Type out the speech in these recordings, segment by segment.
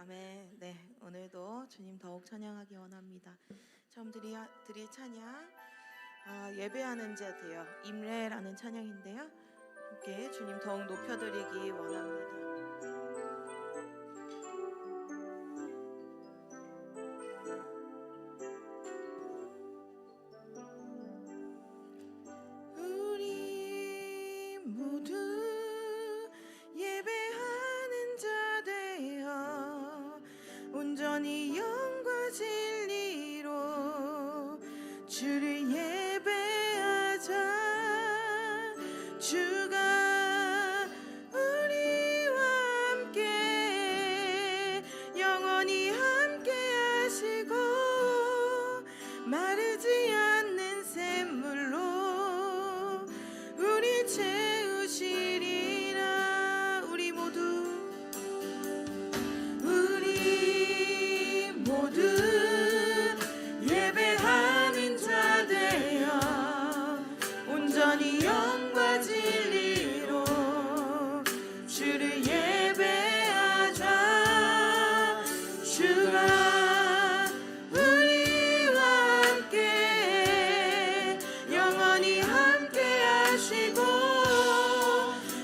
아멘. 네, 오늘도 주님 더욱 찬양하기 원합니다. 처음 드릴 찬양 예배하는 자 되어 임레라는 찬양인데요. 함께 주님 더욱 높여드리기 원합니다. 우리 모두 예배하는 자 되어 온전히 영과 진리로 주를 예배하자. 주가 우리와 함께 영원히 함께 하시고 마르지 않는 샘물로 우리 채우시리라. 우리 모두 예배하는 자 되어 온전히 영과 진리로 주를 예배하자. 주가 우리와 함께 영원히 함께 하시고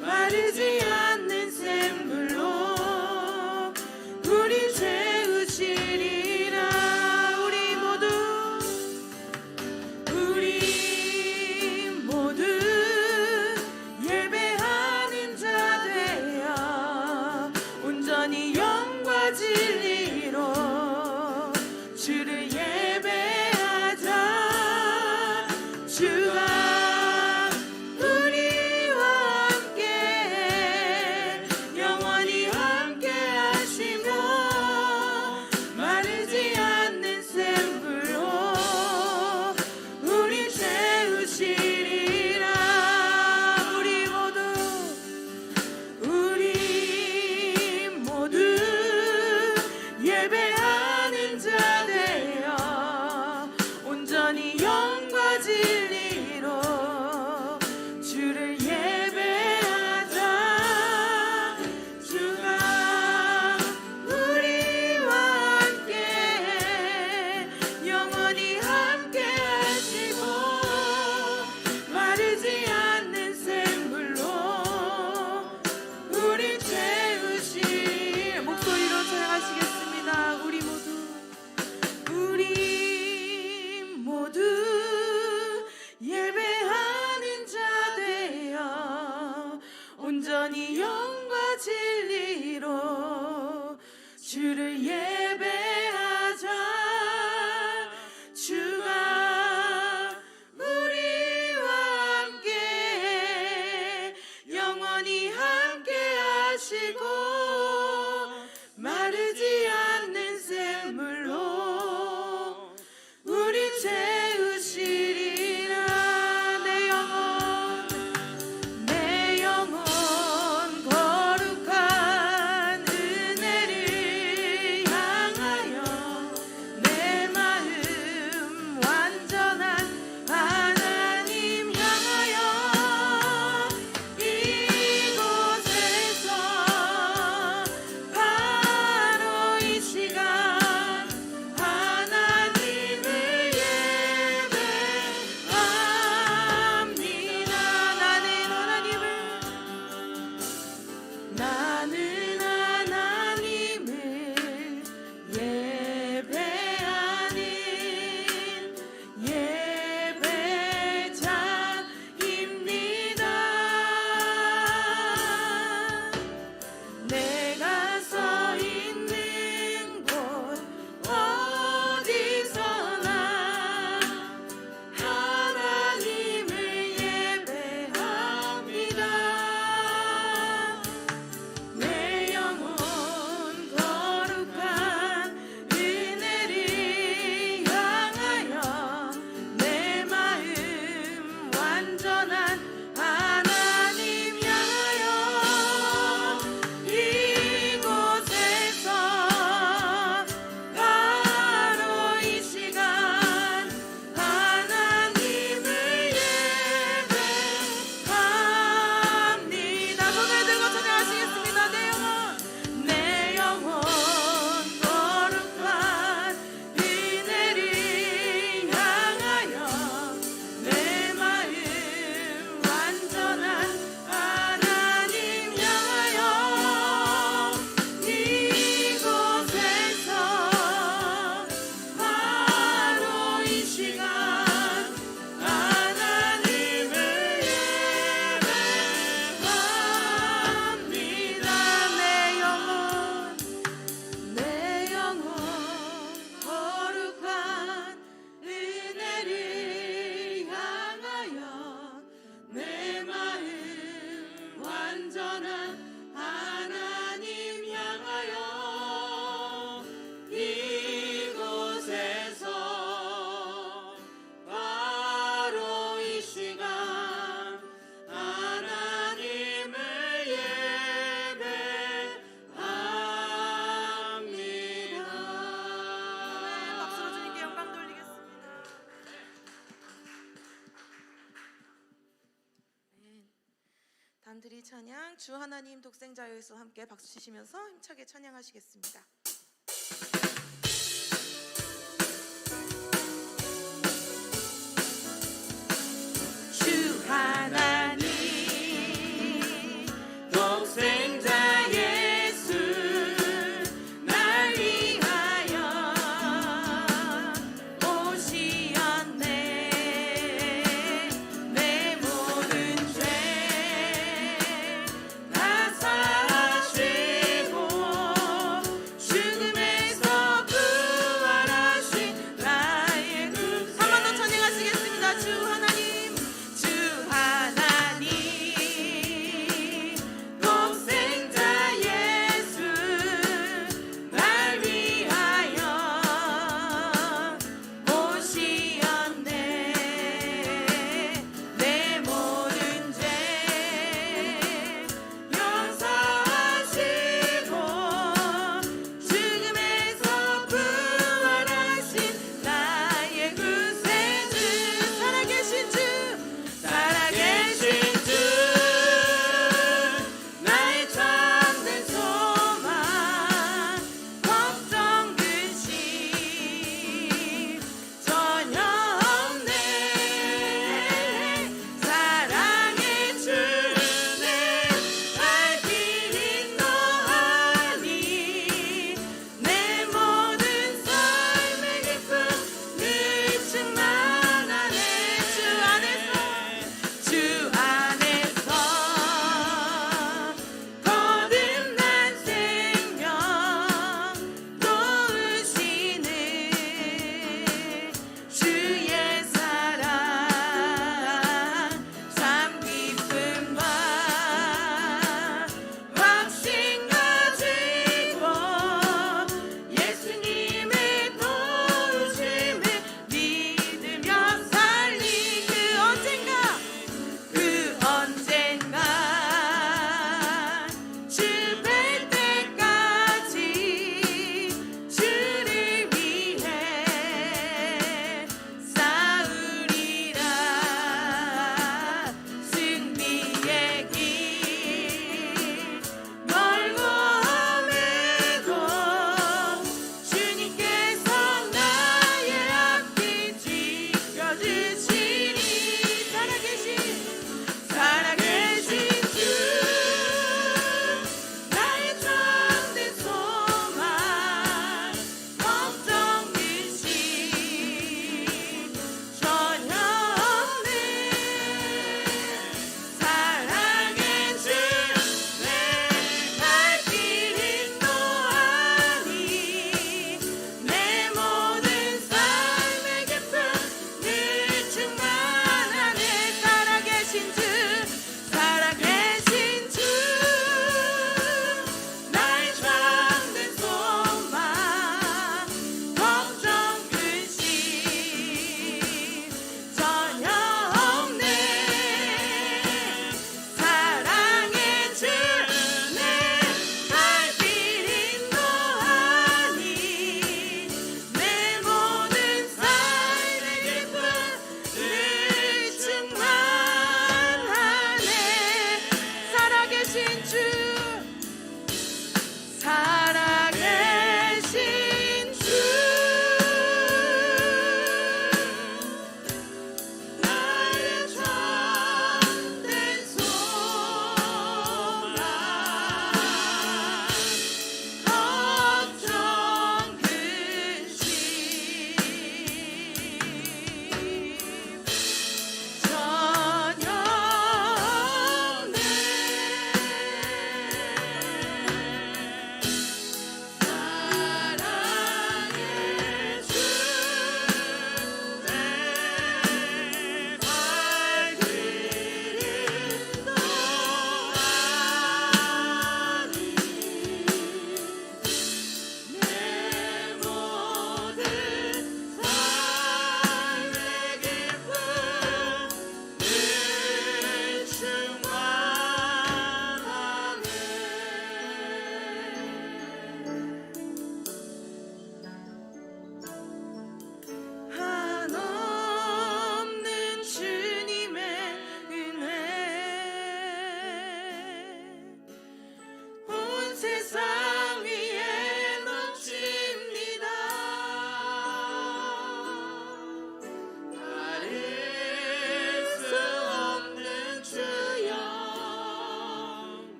마르지 않는 샘물로 우리 채우시리라. 우리 모두 예배하는 자 되어 온전히 영과 진리로 주를 예배하자. 주가 우리와 함께 영원히 함께 하시고 마르지 않는 샘물로 우리 채우시리라. 우리 모두 예배하는 자 되어 온전히 영과 진리로 주를 예배하자. 주가 우리와 함께 영원히 함께 하시고 마르지 않는 샘물로 우리 채우시. 목소리로 찬양하시겠습니다. 우리 모두 예배하는 자 되어 온전히 영과 진리로 주를 예배하자. 주가 우리와 함께 영원히 함께 하시고 마르지 않는 샘물로 우리 채우시리라. 내 영혼 거룩한 은혜를 향하여 다음 드릴 찬양 주 하나님 독생자여 예수 함께 박수 치시면서 힘차게 찬양하시겠습니다. 주 하나님 독생자 예수 날 위하여 오시었네. 내 모든 죄 다 사하시고 주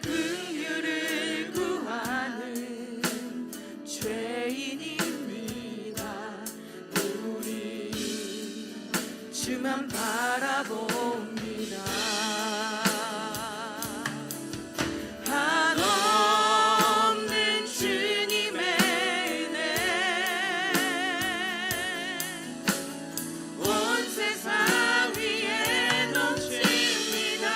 주의 긍휼을 구하는 죄인입니다. 우리 주만 바라봅니다. 한없는 주님의 은혜 온 세상 위에 넘칩니다.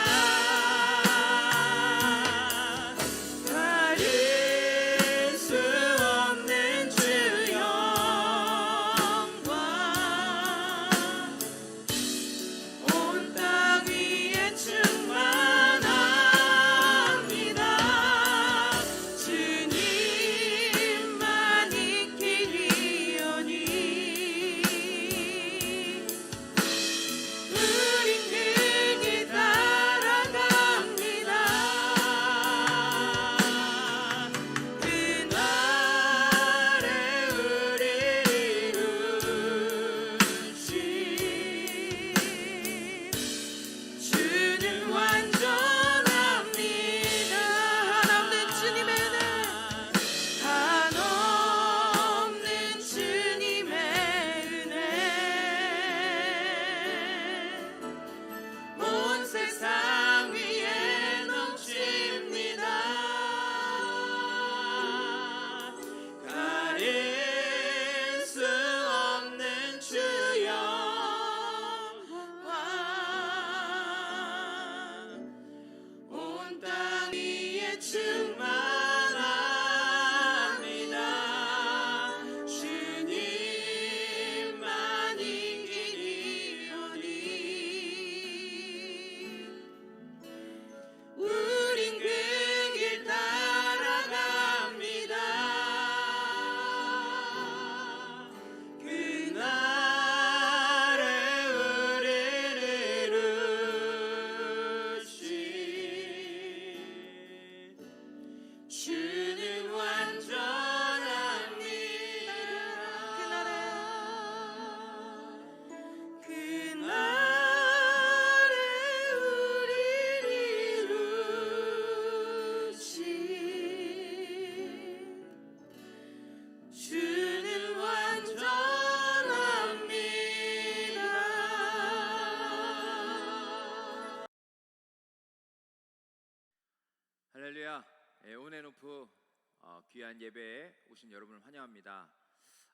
가릴 수 없는 주 영광 온 땅 위에 충만합니다. 주님만 있기리오니 우린 그 길 따라갑니다. 그날에 우리를 이루신 주는 완전합니다. 한없는 주님의 은혜 한없는 주님의 은혜 온 세상 위에 넘칩니다. 가릴 수 없는 주 영광 온 땅 위에 충만합니다. 주님만 이기리오니 우린 그 길 따라갑니다. 그날에 우리를 이루신 주는 완전합니다. 그날에 우리를 이루신 주는 완전합니다. 할렐루야. 온앤오프 귀한 예배에 오신 여러분을 환영합니다.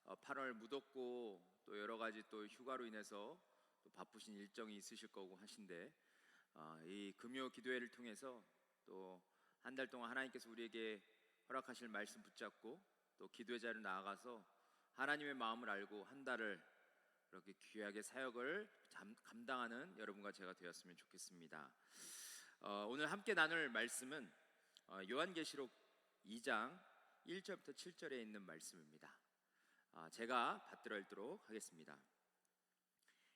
8월 무덥고 또 여러 가지 또 휴가로 인해서 또 바쁘신 일정이 있으실 거고 하신데 이 금요 기도회를 통해서 또 한 달 동안 하나님께서 우리에게 허락하실 말씀 붙잡고 또 기도의 자리로 나아가서 하나님의 마음을 알고 한 달을 이렇게 귀하게 사역을 감당하는 여러분과 제가 되었으면 좋겠습니다. 오늘 함께 나눌 말씀은 요한계시록 2장 1절부터 7절에 있는 말씀입니다. 제가 받들어 읽도록 하겠습니다.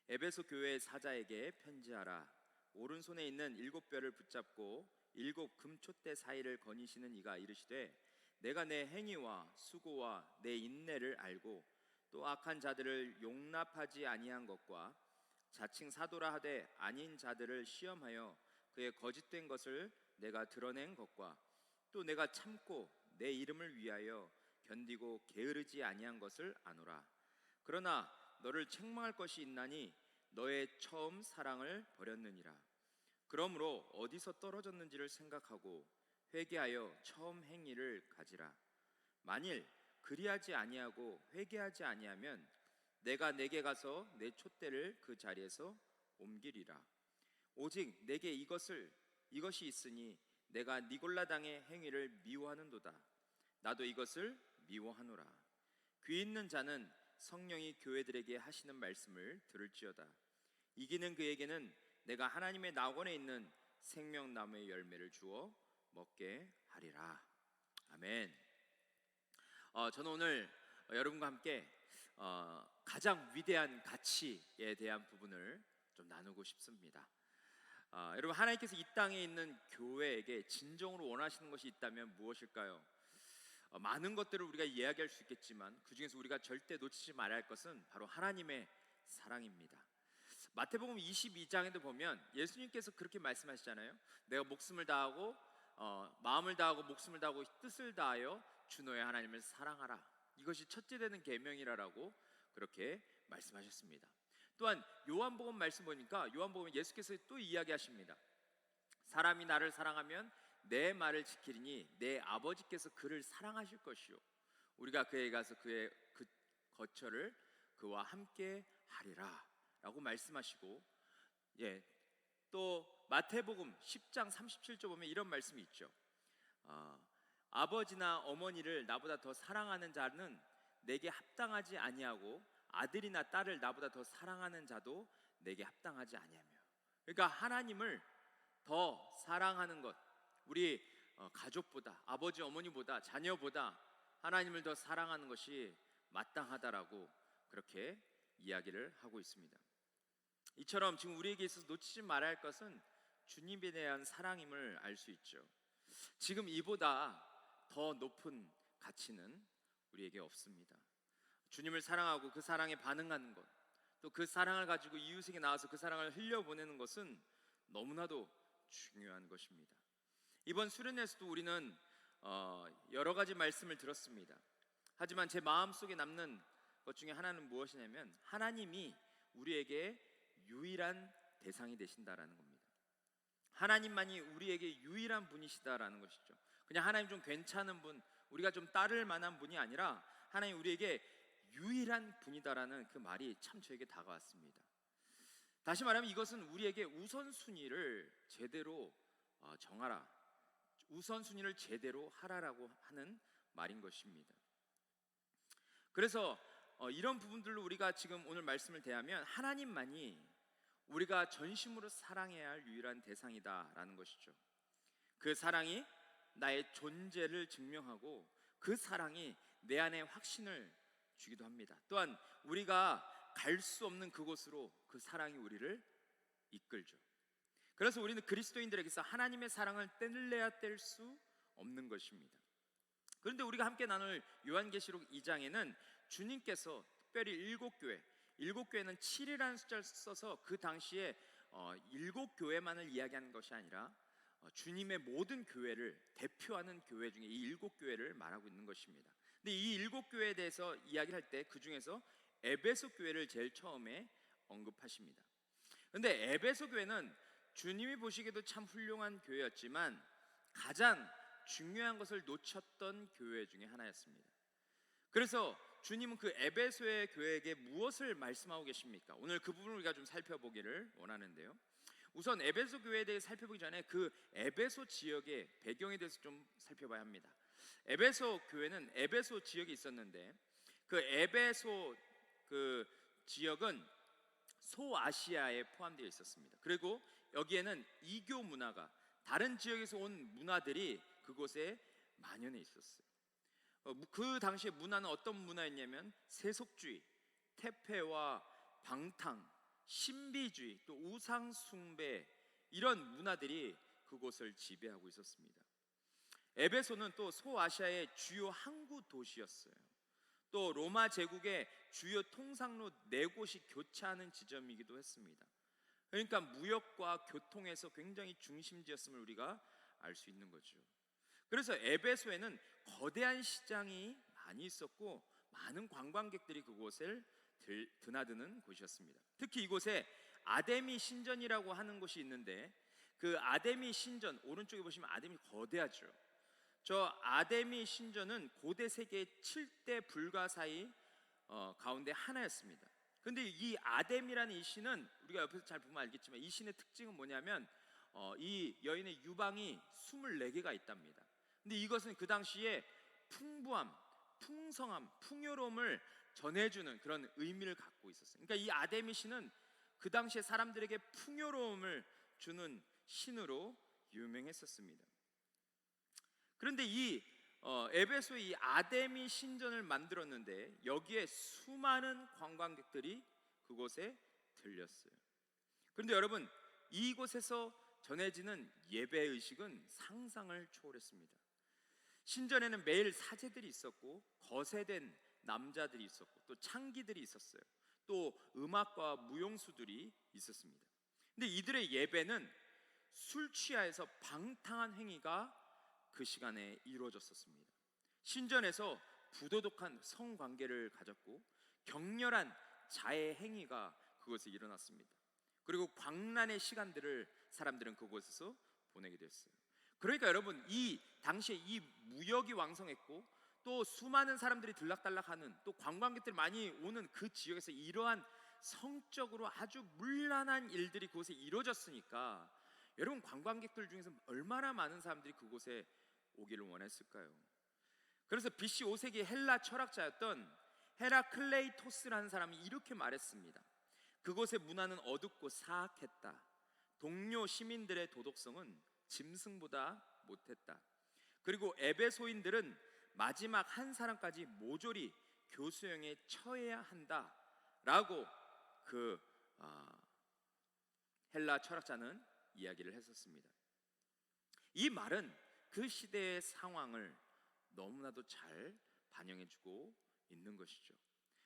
에베소 교회 사자에게 편지하라. 오른손에 있는 7뼈를 붙잡고 7 금촛대 사이를 거니시는 이가 이르시되 내가 내 행위와 수고와 내 인내를 알고 또 악한 자들을 용납하지 아니한 것과 자칭 사도라 하되 아닌 자들을 시험하여 그의 거짓된 것을 내가 드러낸 것과 또 내가 참고 내 이름을 위하여 견디고 게으르지 아니한 것을 아노라. 그러나 너를 책망할 것이 있나니 너의 처음 사랑을 버렸느니라. 그러므로 어디서 떨어졌는지를 생각하고 회개하여 처음 행위를 가지라. 만일 그리하지 아니하고 회개하지 아니하면 내가 내게 가서 내 촛대를 그 자리에서 옮기리라. 오직 내게 이것이 있으니 내가 니골라 당의 행위를 미워하는도다. 나도 이것을 미워하노라. 귀 있는 자는 성령이 교회들에게 하시는 말씀을 들을지어다. 이기는 그에게는 내가 하나님의 낙원에 있는 생명나무의 열매를 주어 먹게 하리라. 아멘. 저는 오늘 여러분과 함께 가장 위대한 가치에 대한 부분을 좀 나누고 싶습니다. 여러분, 하나님께서 이 땅에 있는 교회에게 진정으로 원하시는 것이 있다면 무엇일까요? 많은 것들을 우리가 이야기할 수 있겠지만 그 중에서 우리가 절대 놓치지 말아야 할 것은 바로 하나님의 사랑입니다. 마태복음 22장에도 보면 예수님께서 그렇게 말씀하시잖아요. 내가 목숨을 다하고 마음을 다하고 목숨을 다하고 뜻을 다하여 주 너의 하나님을 사랑하라. 이것이 첫째 되는 계명이라라고 그렇게 말씀하셨습니다. 또한 요한복음 말씀 보니까 요한복음 예수께서 또 이야기하십니다. 사람이 나를 사랑하면 내 말을 지키리니 내 아버지께서 그를 사랑하실 것이요 우리가 그에게 가서 그의 그 거처를 그와 함께 하리라 라고 말씀하시고, 또 마태복음 10장 37절 보면 이런 말씀이 있죠. 아버지나 어머니를 나보다 더 사랑하는 자는 내게 합당하지 아니하고 아들이나 딸을 나보다 더 사랑하는 자도 내게 합당하지 아니하며. 그러니까 하나님을 더 사랑하는 것, 우리 가족보다, 아버지 어머니보다, 자녀보다 하나님을 더 사랑하는 것이 마땅하다라고 그렇게 이야기를 하고 있습니다. 이처럼 지금 우리에게 있어서 놓치지 말아야 할 것은 주님에 대한 사랑임을 알 수 있죠. 지금 이보다 더 높은 가치는 우리에게 없습니다. 주님을 사랑하고 그 사랑에 반응하는 것, 또 그 사랑을 가지고 이웃에게 나와서 그 사랑을 흘려보내는 것은 너무나도 중요한 것입니다. 이번 수련회에서도 우리는 여러 가지 말씀을 들었습니다. 하지만 제 마음속에 남는 것 중에 하나는 무엇이냐면 하나님이 우리에게 유일한 대상이 되신다라는 겁니다. 하나님만이 우리에게 유일한 분이시다라는 것이죠. 그냥 하나님 좀 괜찮은 분, 우리가 좀 따를 만한 분이 아니라 하나님 우리에게 유일한 분이다라는 그 말이 참 저에게 다가왔습니다. 다시 말하면 이것은 우리에게 우선순위를 제대로 정하라, 우선순위를 제대로 하라라고 하는 말인 것입니다. 그래서 이런 부분들로 우리가 지금 오늘 말씀을 대하면 하나님만이 우리가 전심으로 사랑해야 할 유일한 대상이다라는 것이죠. 그 사랑이 나의 존재를 증명하고 그 사랑이 내 안에 확신을 주기도 합니다. 또한 우리가 갈 수 없는 그곳으로 그 사랑이 우리를 이끌죠. 그래서 우리는 그리스도인들에게서 하나님의 사랑을 뗄래야 뗄 수 없는 것입니다. 그런데 우리가 함께 나눌 요한계시록 2장에는 주님께서 특별히 일곱 교회는 7이라는 숫자를 써서 그 당시에 7교회만을 이야기하는 것이 아니라 주님의 모든 교회를 대표하는 교회 중에 이 7교회를 말하고 있는 것입니다. 근데 이 7교회에 대해서 이야기를 할 때 그 중에서 에베소 교회를 제일 처음에 언급하십니다. 그런데 에베소 교회는 주님이 보시기에도 참 훌륭한 교회였지만 가장 중요한 것을 놓쳤던 교회 중에 하나였습니다. 그래서 주님은 그 에베소의 교회에게 무엇을 말씀하고 계십니까? 오늘 그 부분을 우리가 좀 살펴보기를 원하는데요. 우선 에베소 교회에 대해 살펴보기 전에 그 에베소 지역의 배경에 대해서 좀 살펴봐야 합니다. 에베소 교회는 에베소 지역이 있었는데 그 에베소 그 지역은 소아시아에 포함되어 있었습니다. 그리고 여기에는 이교 문화가, 다른 지역에서 온 문화들이 그곳에 만연해 있었어요. 그 당시의 문화는 어떤 문화였냐면 세속주의, 태폐와 방탕, 신비주의, 또 우상 숭배, 이런 문화들이 그곳을 지배하고 있었습니다. 에베소는 또 소아시아의 주요 항구 도시였어요. 또 로마 제국의 주요 통상로 4곳이 교차하는 지점이기도 했습니다. 그러니까 무역과 교통에서 굉장히 중심지였음을 우리가 알 수 있는 거죠. 그래서 에베소에는 거대한 시장이 많이 있었고 많은 관광객들이 그곳을 드나드는 곳이었습니다. 특히 이곳에 아데미 신전이라고 하는 곳이 있는데 그 아데미 신전, 오른쪽에 보시면 아데미 거대하죠. 저 아데미 신전은 고대 세계의 7대 불가사의 가운데 하나였습니다. 근데 이 아데미라는 이 신은 우리가 옆에서 잘 보면 알겠지만 이 신의 특징은 뭐냐면 이 여인의 유방이 24개가 있답니다. 근데 이것은 그 당시에 풍부함, 풍성함, 풍요로움을 전해주는 그런 의미를 갖고 있었어요. 그러니까 이 아데미 신은 그 당시에 사람들에게 풍요로움을 주는 신으로 유명했었습니다. 그런데 이 에베소의 이 아데미 신전을 만들었는데 여기에 수많은 관광객들이 그곳에 들렸어요. 그런데 여러분, 이곳에서 전해지는 예배의식은 상상을 초월했습니다. 신전에는 매일 사제들이 있었고 거세된 남자들이 있었고 또 창기들이 있었어요. 또 음악과 무용수들이 있었습니다. 근데 이들의 예배는 술 취하여서 방탕한 행위가 그 시간에 이루어졌었습니다. 신전에서 부도덕한 성관계를 가졌고 격렬한 자해 행위가 그곳에 일어났습니다. 그리고 광란의 시간들을 사람들은 그곳에서 보내게 됐어요. 그러니까 여러분, 이 당시에 이 무역이 왕성했고 또 수많은 사람들이 들락달락하는, 또 관광객들 많이 오는 그 지역에서 이러한 성적으로 아주 문란한 일들이 그곳에 이루어졌으니까 여러분, 관광객들 중에서 얼마나 많은 사람들이 그곳에 오기를 원했을까요? 그래서 BC 5세기 헬라 철학자였던 헤라클레이토스라는 사람이 이렇게 말했습니다. 그곳의 문화는 어둡고 사악했다. 동료 시민들의 도덕성은 짐승보다 못했다. 그리고 에베소인들은 마지막 한 사람까지 모조리 교수형에 처해야 한다라고 그 헬라 철학자는 이야기를 했었습니다. 이 말은 그 시대의 상황을 너무나도 잘 반영해주고 있는 것이죠.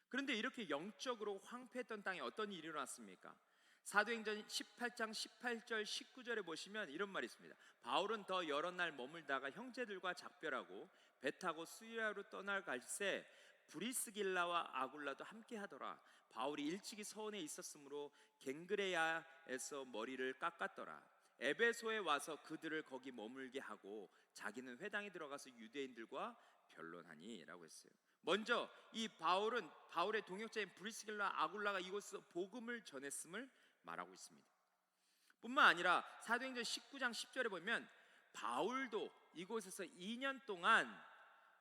그런데 이렇게 영적으로 황폐했던 땅에 어떤 일이 일어났습니까? 사도행전 18장 18절 19절에 보시면 이런 말이 있습니다. 바울은 더 여러 날 머물다가 형제들과 작별하고 배 타고 수리아로 떠날 갈새 브리스길라와 아굴라도 함께 하더라. 바울이 일찍이 서원에 있었으므로 갱그레야에서 머리를 깎았더라. 에베소에 와서 그들을 거기 머물게 하고 자기는 회당에 들어가서 유대인들과 변론하니 라고 했어요. 먼저 이 바울의 동역자인 브리스길라 아굴라가 이곳에서 복음을 전했음을 말하고 있습니다. 뿐만 아니라 사도행전 19장 10절에 보면 바울도 이곳에서 2년 동안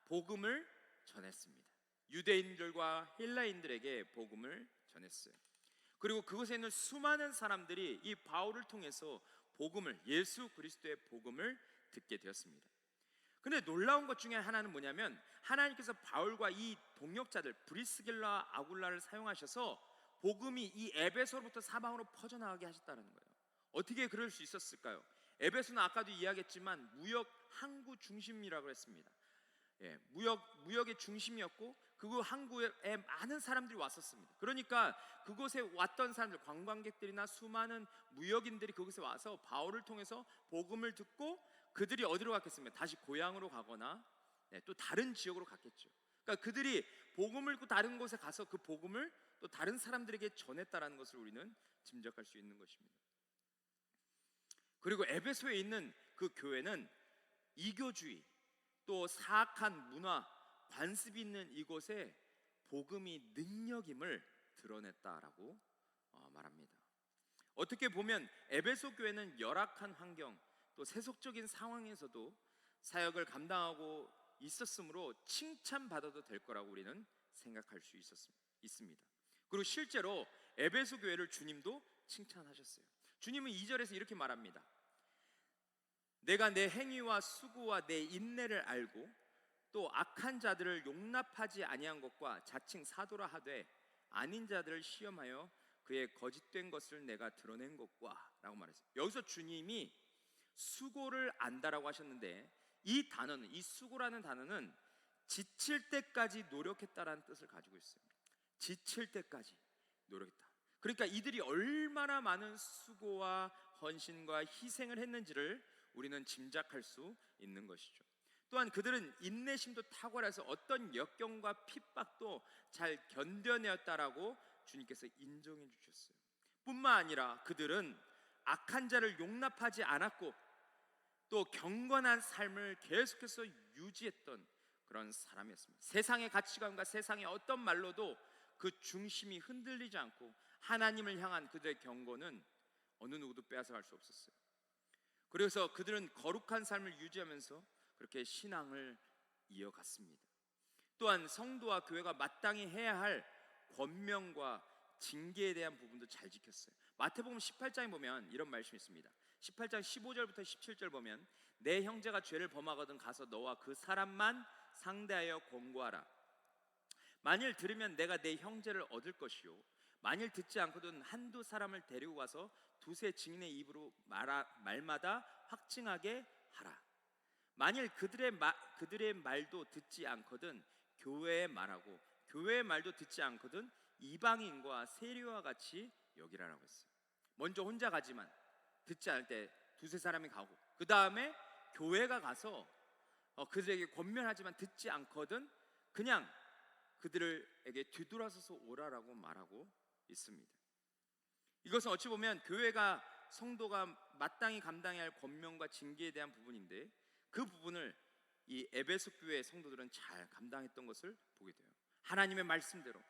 복음을 전했습니다. 유대인들과 헬라인들에게 복음을 전했어요. 그리고 그곳에 있는 수많은 사람들이 이 바울을 통해서 복음을, 예수 그리스도의 복음을 듣게 되었습니다. 근데 놀라운 것 중에 하나는 뭐냐면 하나님께서 바울과 이 동역자들 브리스길라 아굴라를 사용하셔서 복음이 이 에베소로부터 사방으로 퍼져나가게 하셨다는 거예요. 어떻게 그럴 수 있었을까요? 에베소는 아까도 이야기했지만 무역 항구 중심이라고 했습니다. 무역의 중심이었고 그 항구에 많은 사람들이 왔었습니다. 그러니까 그곳에 왔던 사람들, 관광객들이나 수많은 무역인들이 그곳에 와서 바울을 통해서 복음을 듣고 그들이 어디로 갔겠습니까? 다시 고향으로 가거나 또 다른 지역으로 갔겠죠. 그러니까 그들이 복음을 듣고 다른 곳에 가서 그 복음을 또 다른 사람들에게 전했다라는 것을 우리는 짐작할 수 있는 것입니다. 그리고 에베소에 있는 그 교회는 이교주의, 또 사악한 문화, 관습이 있는 이곳에 복음이 능력임을 드러냈다라고 말합니다. 어떻게 보면 에베소 교회는 열악한 환경, 또 세속적인 상황에서도 사역을 감당하고 있었으므로 칭찬받아도 될 거라고 우리는 생각할 수 있습니다. 그리고 실제로 에베소 교회를 주님도 칭찬하셨어요. 주님은 2절에서 이렇게 말합니다. 내가 내 행위와 수고와 내 인내를 알고 또 악한 자들을 용납하지 아니한 것과 자칭 사도라 하되 아닌 자들을 시험하여 그의 거짓된 것을 내가 드러낸 것과 라고 말했어요. 여기서 주님이 수고를 안다라고 하셨는데 이 단어는, 이 수고라는 단어는 지칠 때까지 노력했다라는 뜻을 가지고 있어요. 지칠 때까지 노력했다. 그러니까 이들이 얼마나 많은 수고와 헌신과 희생을 했는지를 우리는 짐작할 수 있는 것이죠. 또한 그들은 인내심도 탁월해서 어떤 역경과 핍박도 잘 견뎌내었다라고 주님께서 인정해 주셨어요. 뿐만 아니라 그들은 악한 자를 용납하지 않았고 또 경건한 삶을 계속해서 유지했던 그런 사람이었습니다. 세상의 가치관과 세상의 어떤 말로도 그 중심이 흔들리지 않고 하나님을 향한 그들의 경건은 어느 누구도 빼앗아갈 수 없었어요. 그래서 그들은 거룩한 삶을 유지하면서 그렇게 신앙을 이어갔습니다. 또한 성도와 교회가 마땅히 해야 할 권명과 징계에 대한 부분도 잘 지켰어요. 마태복음 18장에 보면 이런 말씀이 있습니다. 18장 15절부터 17절 보면 내 형제가 죄를 범하거든 가서 너와 그 사람만 상대하여 권고하라. 만일 들으면 내가 내 형제를 얻을 것이요 만일 듣지 않거든 한두 사람을 데리고 가서 두세 증인의 입으로 말마다 확증하게 하라. 만일 그들의 말도 듣지 않거든 교회의 말하고 교회의 말도 듣지 않거든 이방인과 세리와 같이 여기라라고 했어요. 먼저 혼자 가지만 듣지 않을 때 두세 사람이 가고 그 다음에 교회가 가서 그들에게 권면하지만 듣지 않거든 그냥 그들에게 뒤돌아서서 오라라고 말하고 있습니다. 이것은 어찌 보면 교회가 성도가 마땅히 감당해야 할 권면과 징계에 대한 부분인데 그 부분을 이 에베소 교회의 성도들은 잘 감당했던 것을 보게 돼요. 하나님의 말씀대로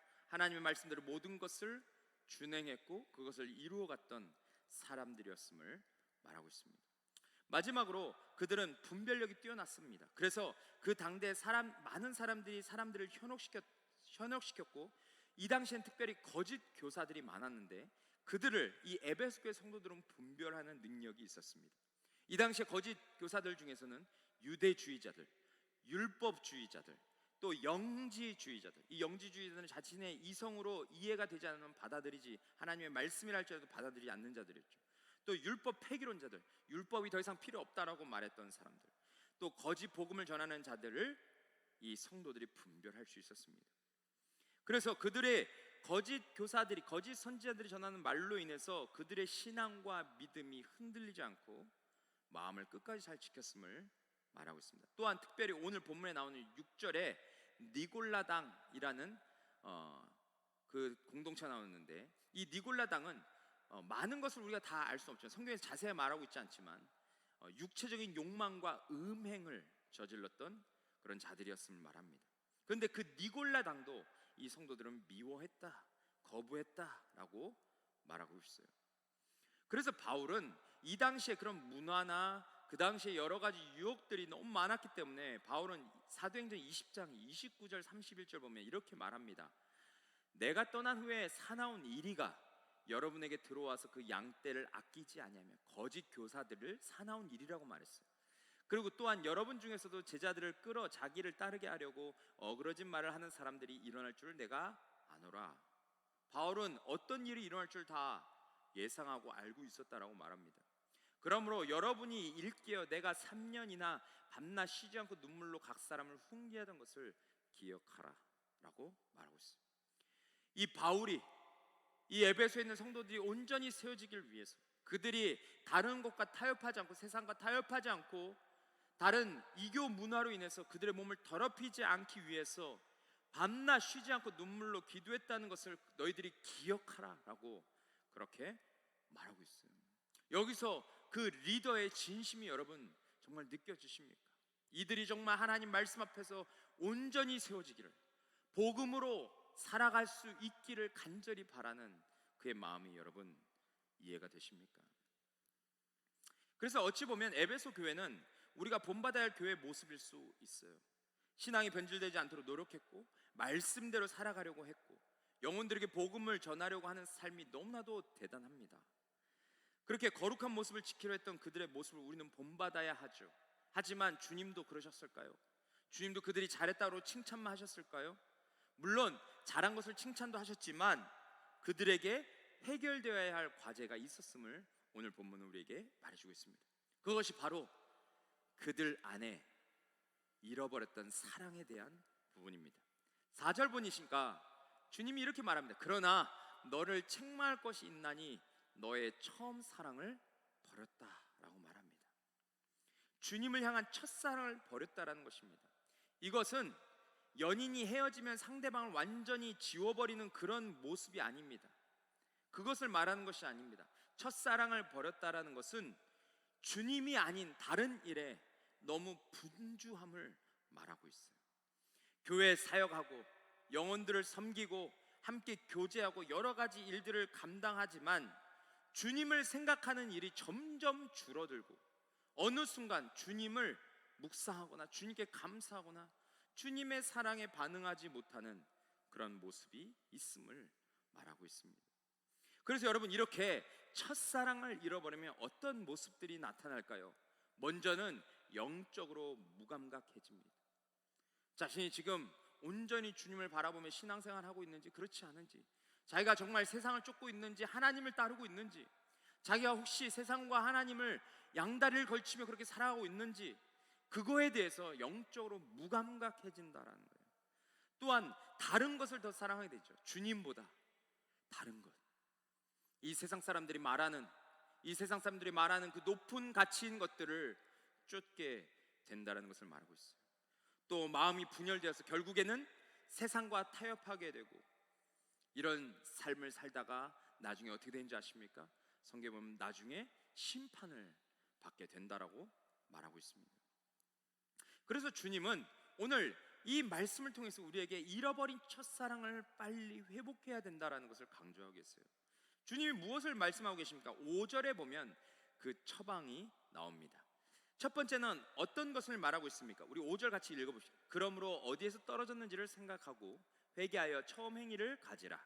모든 것을 준행했고 그것을 이루어갔던 사람들이었음을 말하고 있습니다. 마지막으로 그들은 분별력이 뛰어났습니다. 그래서 그 당대 많은 사람들이 사람들을 현혹시켰고 이 당시엔 특별히 거짓 교사들이 많았는데 그들을 이 에베소 교회 성도들은 분별하는 능력이 있었습니다. 이 당시에 거짓 교사들 중에서는 유대주의자들, 율법주의자들, 또 영지주의자들, 이 영지주의자들은 자신의 이성으로 이해가 되지 않으면 받아들이지 하나님의 말씀이라 할지라도 받아들이지 않는 자들이었죠. 또 율법 폐기론자들, 율법이 더 이상 필요 없다라고 말했던 사람들, 또 거짓 복음을 전하는 자들을 이 성도들이 분별할 수 있었습니다. 그래서 그들의 거짓 교사들이, 거짓 선지자들이 전하는 말로 인해서 그들의 신앙과 믿음이 흔들리지 않고 마음을 끝까지 잘 지켰음을 말하고 있습니다. 또한 특별히 오늘 본문에 나오는 6절에 니골라당이라는 그 공동체가 나오는데 이 니골라당은 많은 것을 우리가 다 알 수 없죠. 성경에서 자세히 말하고 있지 않지만 육체적인 욕망과 음행을 저질렀던 그런 자들이었음을 말합니다. 그런데 그 니골라당도 이 성도들은 미워했다, 거부했다라고 말하고 있어요. 그래서 바울은 이 당시에 그런 문화나 그 당시에 여러 가지 유혹들이 너무 많았기 때문에 바울은 사도행전 20장 29절 31절 보면 이렇게 말합니다. 내가 떠난 후에 사나운 이리가 여러분에게 들어와서 그 양떼를 아끼지 아니하며 거짓 교사들을 사나운 일이라고 말했어요. 그리고 또한 여러분 중에서도 제자들을 끌어 자기를 따르게 하려고 어그러진 말을 하는 사람들이 일어날 줄 내가 아노라. 바울은 어떤 일이 일어날 줄 다 예상하고 알고 있었다라고 말합니다. 그러므로 여러분이 일깨어 내가 3년이나 밤낮 쉬지 않고 눈물로 각 사람을 훈계하던 것을 기억하라 라고 말하고 있어요. 이 바울이 이 에베소에 있는 성도들이 온전히 세워지길 위해서 그들이 다른 것과 타협하지 않고 세상과 타협하지 않고 다른 이교 문화로 인해서 그들의 몸을 더럽히지 않기 위해서 밤낮 쉬지 않고 눈물로 기도했다는 것을 너희들이 기억하라 라고 그렇게 말하고 있어요. 여기서 그 리더의 진심이 여러분 정말 느껴지십니까? 이들이 정말 하나님 말씀 앞에서 온전히 세워지기를, 복음으로 살아갈 수 있기를 간절히 바라는 그의 마음이 여러분 이해가 되십니까? 그래서 어찌 보면 에베소 교회는 우리가 본받아야 할 교회의 모습일 수 있어요. 신앙이 변질되지 않도록 노력했고 말씀대로 살아가려고 했고 영혼들에게 복음을 전하려고 하는 삶이 너무나도 대단합니다. 그렇게 거룩한 모습을 지키려 했던 그들의 모습을 우리는 본받아야 하죠. 하지만 주님도 그러셨을까요? 주님도 그들이 잘했다고 칭찬만 하셨을까요? 물론 잘한 것을 칭찬도 하셨지만 그들에게 해결되어야 할 과제가 있었음을 오늘 본문은 우리에게 말해주고 있습니다. 그것이 바로 그들 안에 잃어버렸던 사랑에 대한 부분입니다. 4절 보니까 주님이 이렇게 말합니다. 그러나 너를 책망할 것이 있나니 너의 처음 사랑을 버렸다라고 말합니다. 주님을 향한 첫사랑을 버렸다라는 것입니다. 이것은 연인이 헤어지면 상대방을 완전히 지워버리는 그런 모습이 아닙니다. 그것을 말하는 것이 아닙니다. 첫사랑을 버렸다라는 것은 주님이 아닌 다른 일에 너무 분주함을 말하고 있어요. 교회 사역하고 영혼들을 섬기고 함께 교제하고 여러 가지 일들을 감당하지만 주님을 생각하는 일이 점점 줄어들고 어느 순간 주님을 묵상하거나 주님께 감사하거나 주님의 사랑에 반응하지 못하는 그런 모습이 있음을 말하고 있습니다. 그래서 여러분 이렇게 첫사랑을 잃어버리면 어떤 모습들이 나타날까요? 먼저는 영적으로 무감각해집니다. 자신이 지금 온전히 주님을 바라보며 신앙생활하고 있는지 그렇지 않은지, 자기가 정말 세상을 쫓고 있는지 하나님을 따르고 있는지, 자기가 혹시 세상과 하나님을 양다리를 걸치며 그렇게 살아가고 있는지 그거에 대해서 영적으로 무감각해진다라는 거예요. 또한 다른 것을 더 사랑하게 되죠. 주님보다 다른 것, 이 세상 사람들이 말하는 그 높은 가치인 것들을 쫓게 된다라는 것을 말하고 있어요. 또 마음이 분열되어서 결국에는 세상과 타협하게 되고, 이런 삶을 살다가 나중에 어떻게 되는지 아십니까? 성경에 보면 나중에 심판을 받게 된다라고 말하고 있습니다. 그래서 주님은 오늘 이 말씀을 통해서 우리에게 잃어버린 첫사랑을 빨리 회복해야 된다라는 것을 강조하고 계세요. 주님이 무엇을 말씀하고 계십니까? 5절에 보면 그 처방이 나옵니다. 첫 번째는 어떤 것을 말하고 있습니까? 우리 5절 같이 읽어보시죠. 그러므로 어디에서 떨어졌는지를 생각하고 회개하여 처음 행위를 가지라.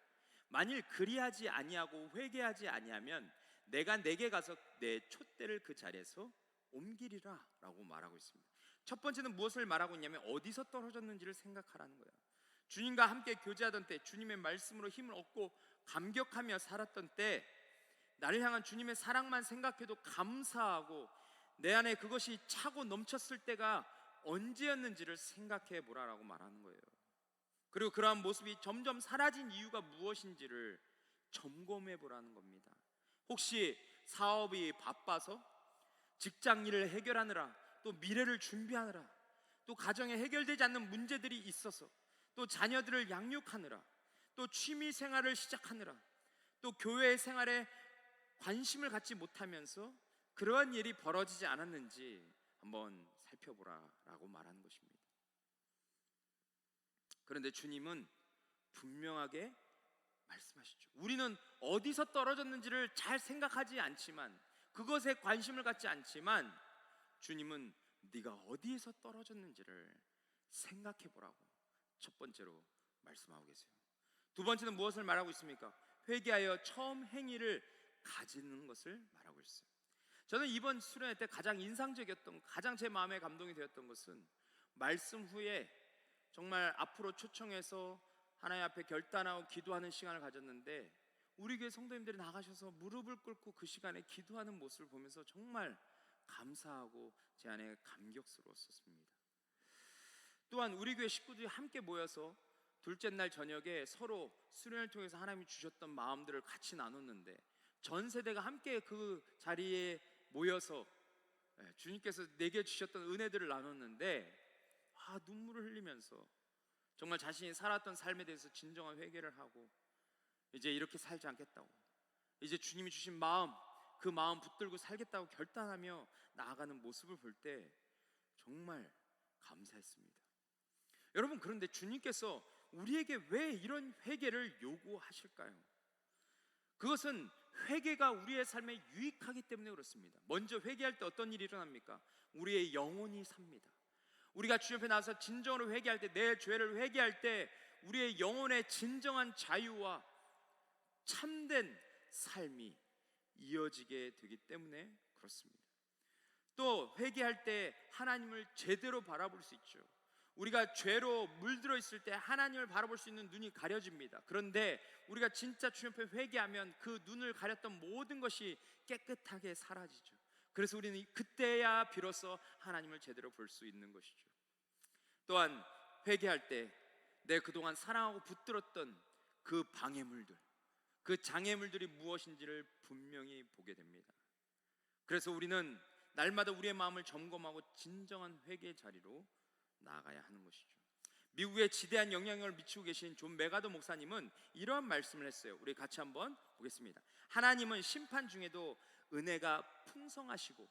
만일 그리하지 아니하고 회개하지 아니하면 내가 내게 가서 내 촛대를 그 자리에서 옮기리라 라고 말하고 있습니다. 첫 번째는 무엇을 말하고 있냐면 어디서 떨어졌는지를 생각하라는 거예요. 주님과 함께 교제하던 때, 주님의 말씀으로 힘을 얻고 감격하며 살았던 때, 나를 향한 주님의 사랑만 생각해도 감사하고 내 안에 그것이 차고 넘쳤을 때가 언제였는지를 생각해 보라라고 말하는 거예요. 그리고 그러한 모습이 점점 사라진 이유가 무엇인지를 점검해 보라는 겁니다. 혹시 사업이 바빠서 직장 일을 해결하느라, 또 미래를 준비하느라, 또 가정에 해결되지 않는 문제들이 있어서, 또 자녀들을 양육하느라, 또 취미 생활을 시작하느라, 또 교회 생활에 관심을 갖지 못하면서 그러한 일이 벌어지지 않았는지 한번 살펴보라라고 말하는 것입니다. 그런데 주님은 분명하게 말씀하시죠. 우리는 어디서 떨어졌는지를 잘 생각하지 않지만, 그것에 관심을 갖지 않지만, 주님은 네가 어디에서 떨어졌는지를 생각해 보라고 첫 번째로 말씀하고 계세요. 두 번째는 무엇을 말하고 있습니까? 회개하여 처음 행위를 가지는 것을 말하고 있어요. 저는 이번 수련회 때 가장 인상적이었던, 가장 제 마음에 감동이 되었던 것은 말씀 후에 정말 앞으로 초청해서 하나님 앞에 결단하고 기도하는 시간을 가졌는데, 우리 교회 성도님들이 나가셔서 무릎을 꿇고 그 시간에 기도하는 모습을 보면서 정말 감사하고 제 안에 감격스러웠습니다. 또한 우리 교회 식구들이 함께 모여서 둘째 날 저녁에 서로 수련을 통해서 하나님이 주셨던 마음들을 같이 나눴는데, 전 세대가 함께 그 자리에 모여서 주님께서 내게 주셨던 은혜들을 나눴는데, 눈물을 흘리면서 정말 자신이 살았던 삶에 대해서 진정한 회개를 하고 이제 이렇게 살지 않겠다고, 이제 주님이 주신 마음, 그 마음 붙들고 살겠다고 결단하며 나아가는 모습을 볼 때 정말 감사했습니다. 여러분, 그런데 주님께서 우리에게 왜 이런 회개를 요구하실까요? 그것은 회개가 우리의 삶에 유익하기 때문에 그렇습니다. 먼저 회개할 때 어떤 일이 일어납니까? 우리의 영혼이 삽니다. 우리가 주님 앞에 나와서 진정으로 회개할 때, 내 죄를 회개할 때 우리의 영혼의 진정한 자유와 참된 삶이 이어지게 되기 때문에 그렇습니다. 또 회개할 때 하나님을 제대로 바라볼 수 있죠. 우리가 죄로 물들어 있을 때 하나님을 바라볼 수 있는 눈이 가려집니다. 그런데 우리가 진짜 주님 앞에 회개하면 그 눈을 가렸던 모든 것이 깨끗하게 사라지죠. 그래서 우리는 그때야 비로소 하나님을 제대로 볼 수 있는 것이죠. 또한 회개할 때 내 그동안 사랑하고 붙들었던 그 방해물들, 그 장애물들이 무엇인지를 분명히 보게 됩니다. 그래서 우리는 날마다 우리의 마음을 점검하고 진정한 회개의 자리로 나아가야 하는 것이죠. 미국에 지대한 영향력을 미치고 계신 존 메가더 목사님은 이러한 말씀을 했어요. 우리 같이 한번 보겠습니다. 하나님은 심판 중에도 은혜가 풍성하시고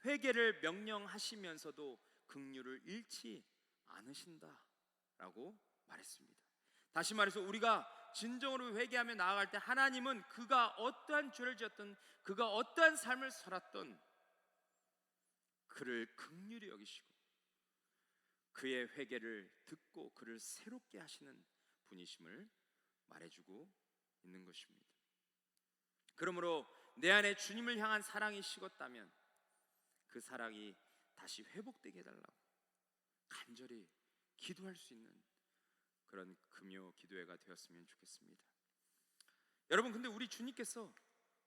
회개를 명령하시면서도 긍휼을 잃지 않으신다라고 말했습니다. 다시 말해서 우리가 진정으로 회개하며 나아갈 때 하나님은 그가 어떠한 죄를 지었든, 그가 어떠한 삶을 살았던 그를 긍휼히 여기시고 그의 회개를 듣고 그를 새롭게 하시는 분이심을 말해주고 있는 것입니다. 그러므로 내 안에 주님을 향한 사랑이 식었다면 그 사랑이 다시 회복되게 해달라고 간절히 기도할 수 있는 그런 금요 기도회가 되었으면 좋겠습니다. 여러분, 근데 우리 주님께서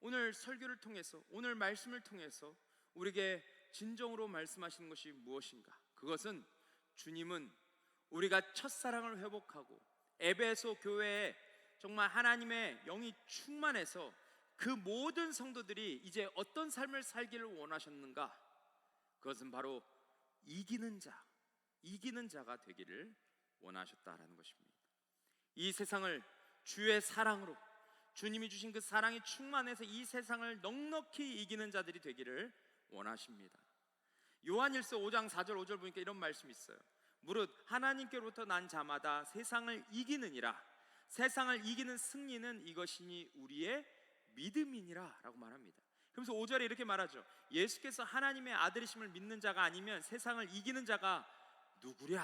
오늘 설교를 통해서, 오늘 말씀을 통해서 우리에게 진정으로 말씀하시는 것이 무엇인가? 그것은 주님은 우리가 첫사랑을 회복하고 에베소 교회에 정말 하나님의 영이 충만해서 그 모든 성도들이 이제 어떤 삶을 살기를 원하셨는가? 그것은 바로 이기는 자가 되기를 원하셨다라는 것입니다. 이 세상을 주의 사랑으로, 주님이 주신 그 사랑이 충만해서 이 세상을 넉넉히 이기는 자들이 되기를 원하십니다. 요한일서 5장 4절 5절 보니까 이런 말씀이 있어요. 무릇 하나님께로부터 난 자마다 세상을 이기느니라. 세상을 이기는 승리는 이것이니 우리의 믿음이니라 라고 말합니다. 그래서 5절에 이렇게 말하죠. 예수께서 하나님의 아들이심을 믿는 자가 아니면 세상을 이기는 자가 누구랴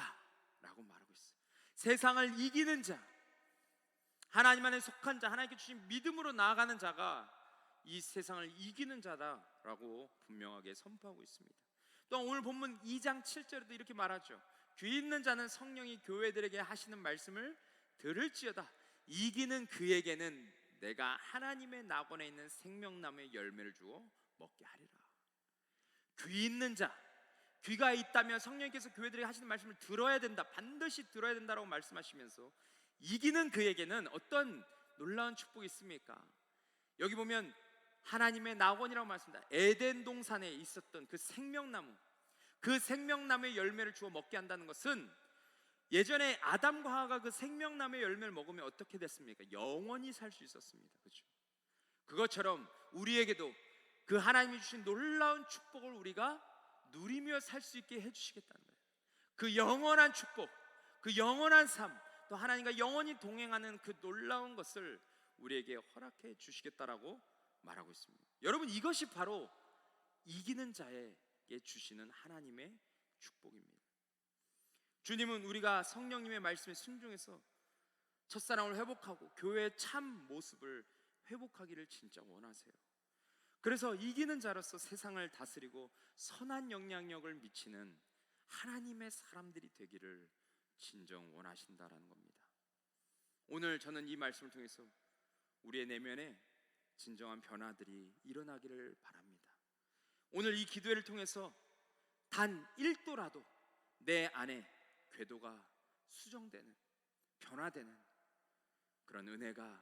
라고 말하고 있어요. 세상을 이기는 자, 하나님 안에 속한 자, 하나님께 주신 믿음으로 나아가는 자가 이 세상을 이기는 자다라고 분명하게 선포하고 있습니다. 또 오늘 본문 2장 7절에도 이렇게 말하죠. 귀 있는 자는 성령이 교회들에게 하시는 말씀을 들을지어다. 이기는 그에게는 내가 하나님의 낙원에 있는 생명나무의 열매를 주어 먹게 하리라. 귀 있는 자, 귀가 있다면 성령께서 교회들에게 하시는 말씀을 들어야 된다, 반드시 들어야 된다라고 말씀하시면서 이기는 그에게는 어떤 놀라운 축복이 있습니까? 여기 보면 하나님의 낙원이라고 말씀합니다. 에덴 동산에 있었던 그 생명나무, 그 생명나무의 열매를 주어 먹게 한다는 것은 예전에 아담과 하와가 그 생명나무의 열매를 먹으면 어떻게 됐습니까? 영원히 살 수 있었습니다. 그렇죠? 그것처럼 우리에게도 그 하나님이 주신 놀라운 축복을 우리가 누리며 살 수 있게 해주시겠다는 거예요. 그 영원한 축복, 그 영원한 삶, 또 하나님과 영원히 동행하는 그 놀라운 것을 우리에게 허락해 주시겠다라고 말하고 있습니다. 여러분, 이것이 바로 이기는 자에게 주시는 하나님의 축복입니다. 주님은 우리가 성령님의 말씀에 순종해서 첫사랑을 회복하고 교회의 참 모습을 회복하기를 진짜 원하세요. 그래서 이기는 자로서 세상을 다스리고 선한 영향력을 미치는 하나님의 사람들이 되기를 진정 원하신다라는 겁니다. 오늘 저는 이 말씀을 통해서 우리의 내면에 진정한 변화들이 일어나기를 바랍니다. 오늘 이 기도회를 통해서 단 1도라도 내 안에 궤도가 수정되는, 변화되는 그런 은혜가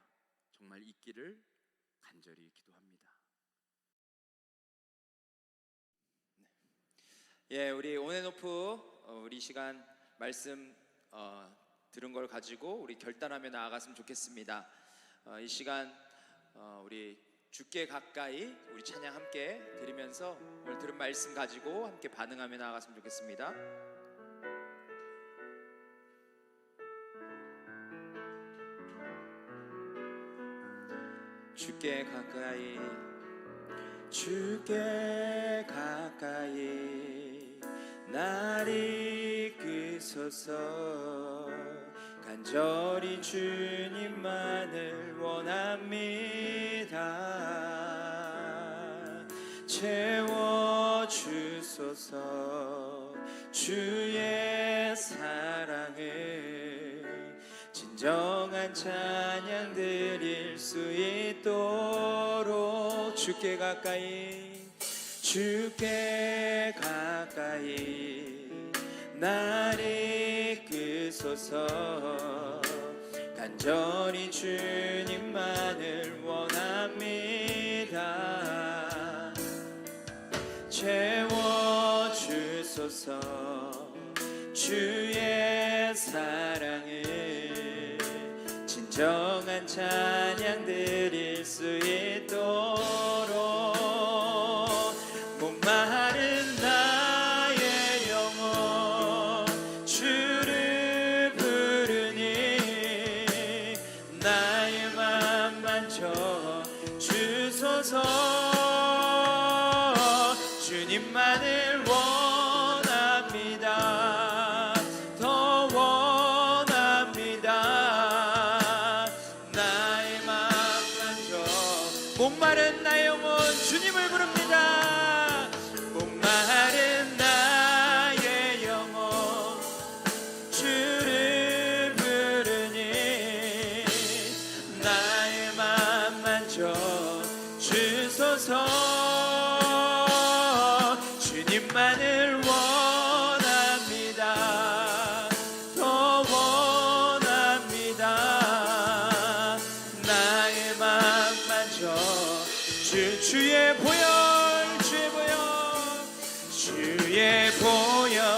정말 있기를 간절히 기도합니다. 예, 우리 온앤오프 우리 시간 말씀 들은 걸 가지고 우리 결단하며 나아갔으면 좋겠습니다. 이 시간 우리 주께 가까이 우리 찬양 함께 드리면서 오늘 들은 말씀 가지고 함께 반응하며 나아갔으면 좋겠습니다. 주께 가까이, 주께 가까이 날 이끄소서. 간절히 주님만을 원합니다. 채워주소서. 주의 사랑을 진정한 찬양 드릴 수 있도록 주께 가까이, 주께 가까이 날 이끄소서. 간절히 주님만을 원합니다. 채워주소서. 주의 사랑을 진정한 찬양 드릴 수 있도록 목마른 나의 영혼 주를 부르니 나의 맘 만져 주소서. 주님만을 원합니다. 더 원합니다. 나의 맘 만져 목마른 나의 영혼 주님을 부릅니다. 목마른 나의 영혼 주를 부르니 나의 맘 만져 주소서. 주님만을 원합니다. 더 원합니다. 나의 맘 만져 주의 보혈, 주의 보혈, 주의 보혈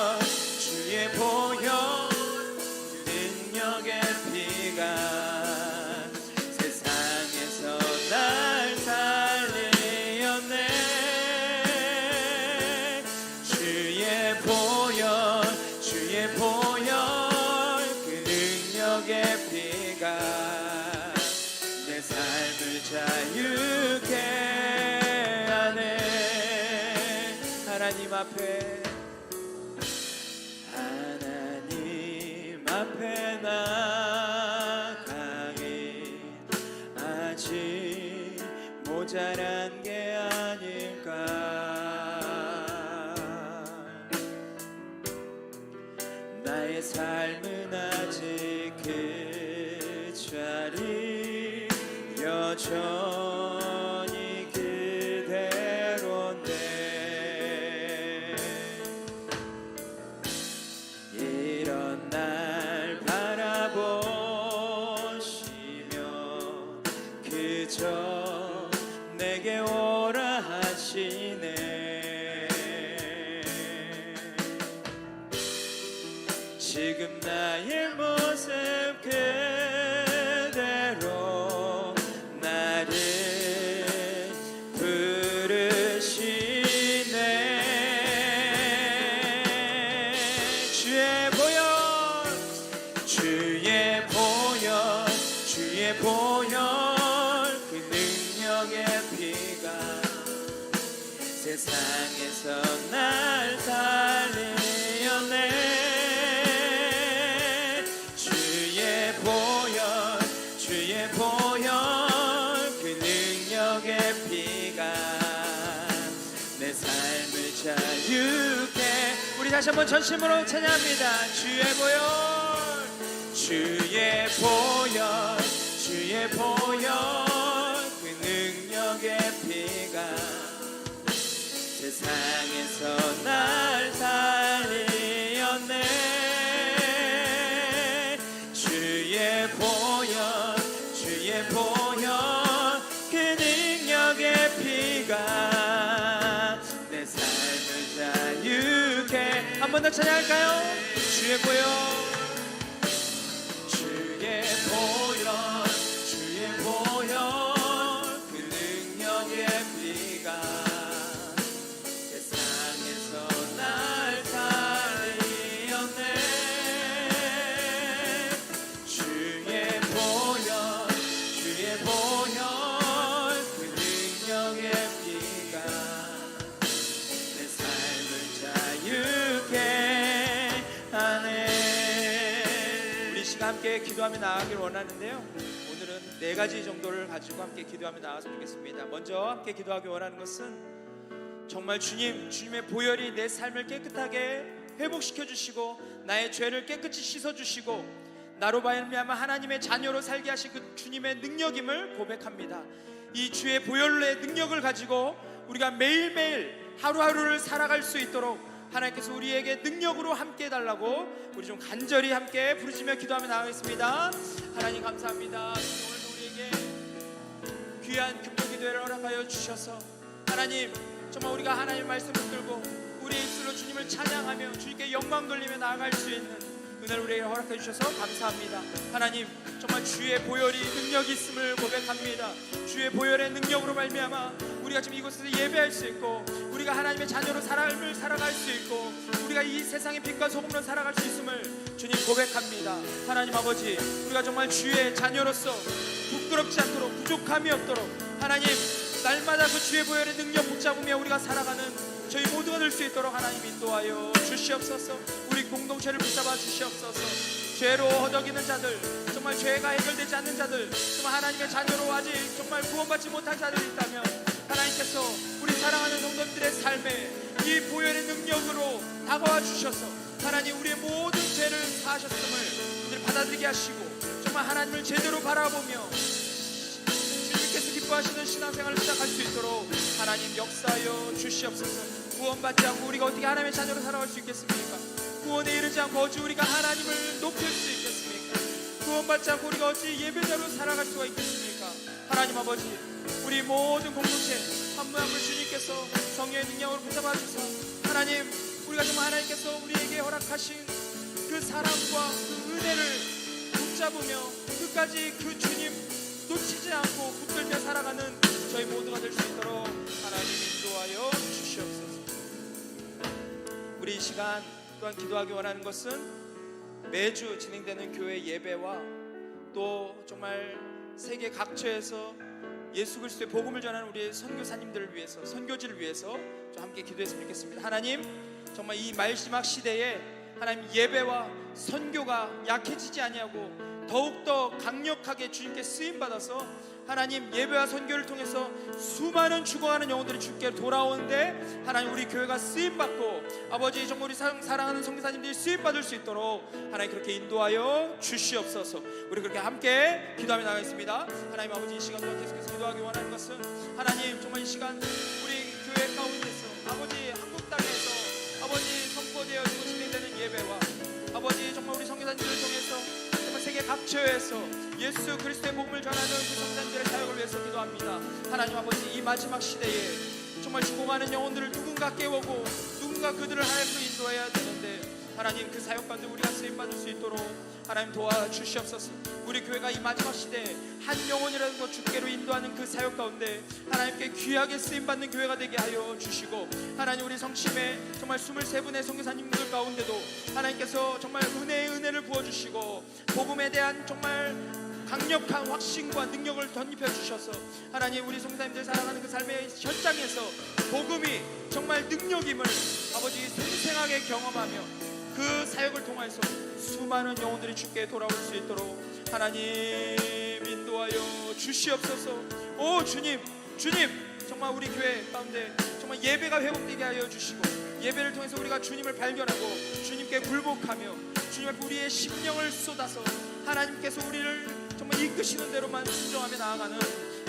나의 삶은 아직 그 자리 여전히 그대로인데 이런 날 바라보시며 그저 내게 오라 하시네. 지금 나의 모습 그대로 나를 부르시네. 주의 보혈 주의 보혈 주의 보혈 그 능력의 피가 세상에서 날 살리었네. 주의 보혈 그 능력의 피가 내 삶을 자유케. 우리 다시 한번 전심으로 찬양합니다. 주의 보혈 주의 보혈 주의 보혈 그 능력의 피가 세상에서 날 살리었네. 주의 보혈 주의 보혈 그 능력의 피가 내 삶을 자유케. 한 번 더 찬양할까요? 주의 보혈 주의 보혈 주의 보혈 그 능력의 피가 세상에서 날 살리었네. 주의 보혈 주의 보혈 그 능력의 피가 내 삶을 자유케 하네. 우리 시간 함께 기도하며 나아가길 원하는데요, 오늘은 4가지 정도를 가지고 함께 기도하며 나아갔으면 좋겠습니다. 먼저 함께 기도하기 원하는 것은 정말 주님의 보혈이 내 삶을 깨끗하게 회복시켜 주시고 나의 죄를 깨끗이 씻어 주시고 나로 말미암아 하나님의 자녀로 살게 하신 그 주님의 능력임을 고백합니다. 이 주의 보혈의 능력을 가지고 우리가 매일매일 하루하루를 살아갈 수 있도록 하나님께서 우리에게 능력으로 함께 해달라고 우리 좀 간절히 함께 부르시며 기도하며 나가겠습니다. 하나님 감사합니다. 오늘도 우리에게 귀한 금요 기도회를 허락하여 주셔서 하나님 정말 우리가 하나님의 말씀을 들고 우리의 입술로 주님을 찬양하며 주님께 영광 돌리며 나아갈 수 있는 은혜를 우리에게 허락해 주셔서 감사합니다. 하나님 정말 주의 보혈이 능력이 있음을 고백합니다. 주의 보혈의 능력으로 말미암아 우리가 지금 이곳에서 예배할 수 있고 우리가 하나님의 자녀로 삶을 살아갈 수 있고 우리가 이 세상의 빛과 소금으로 살아갈 수 있음을 주님 고백합니다. 하나님 아버지 우리가 정말 주의 자녀로서 부끄럽지 않도록 부족함이 없도록 하나님 날마다 그 주의 보혈의 능력 붙잡으며 우리가 살아가는 저희 모두가 될 수 있도록 하나님 인도하여 주시옵소서. 우리 공동체를 붙잡아 주시옵소서. 죄로 허덕이는 자들, 정말 죄가 해결되지 않는 자들, 정말 하나님의 자녀로 아직 정말 구원받지 못한 자들이 있다면 하나님께서 우리 사랑하는 성도들의 삶에 이 보혈의 능력으로 다가와 주셔서 하나님 우리의 모든 죄를 사하셨음을 오늘 받아들이게 하시고 정말 하나님을 제대로 바라보며 주님께서 기뻐하시는 신앙생활을 시작할 수 있도록 하나님 역사하여 주시옵소서. 구원받지 않고 우리가 어떻게 하나님의 자녀로 살아갈 수 있겠습니까? 구원에 이르지 않고 어찌 우리가 하나님을 높일 수 있겠습니까? 구원받지 않고 우리가 어찌 예배자로 살아갈 수가 있겠습니까? 하나님 아버지 우리 모든 공동체 한 분 한 분 주님께서 성령의 능력으로 붙잡아 주사 하나님 우리가 정말 하나님께서 우리에게 허락하신 그 사랑과 그 은혜를 붙잡으며 끝까지 그 주님 놓치지 않고 붙들며 살아가는 저희 모두가 될 수 있도록 하나님 인도하여 주시옵소서. 우리 이 시간 또한 기도하기 원하는 것은 매주 진행되는 교회 예배와 또 정말 세계 각처에서 예수 그리스도의 복음을 전하는 우리 선교사님들을 위해서 선교지를 위해서 좀 함께 기도했으면 좋겠습니다. 하나님 정말 이 마지막 시대에 하나님 예배와 선교가 약해지지 아니하고 더욱더 강력하게 주님께 쓰임받아서 하나님 예배와 선교를 통해서 수많은 죽어가는 영혼들이 주께 돌아오는데 하나님 우리 교회가 쓰임받고 아버지 정말 우리 사랑하는 성교사님들이 쓰임받을 수 있도록 하나님 그렇게 인도하여 주시옵소서. 우리 그렇게 함께 기도하며 나가겠습니다. 하나님 아버지 이 시간 동안 계속해서 기도하기 원하는 것은 하나님 정말 이 시간 우리 교회 가운데서 아버지 한국 땅에서 아버지 선포되어지고 진행되는 예배와 아버지 정말 우리 성교사님들을 통해서 정말 세계 각처에서 예수 그리스도의 복음을 전하는 그 성도님들의 사역을 위해서 기도합니다. 하나님 아버지 이 마지막 시대에 정말 죽어가는 영혼들을 누군가 깨우고 누군가 그들을 하나님으로 인도해야 되는데 하나님 그 사역 가운데 우리가 쓰임받을 수 있도록 하나님 도와주시옵소서. 우리 교회가 이 마지막 시대에 한 영혼이라도 주께로 인도하는 그 사역 가운데 하나님께 귀하게 쓰임받는 교회가 되게 하여 주시고 하나님 우리 성심에 정말 23분의 선교사님들 가운데도 하나님께서 정말 은혜를 부어주시고 복음에 대한 정말 강력한 확신과 능력을 덧입혀 주셔서 하나님 우리 성도님들 살아가는 그 삶의 현장에서 복음이 정말 능력임을 아버지 생생하게 경험하며 그 사역을 통해서 수많은 영혼들이 주께 돌아올 수 있도록 하나님 인도하여 주시옵소서. 오 주님 정말 우리 교회 가운데 정말 예배가 회복되게 하여 주시고 예배를 통해서 우리가 주님을 발견하고 주님께 굴복하며 주님 앞에 우리의 심령을 쏟아서 하나님께서 우리를 정말 이끄시는 대로만 순종하며 나아가는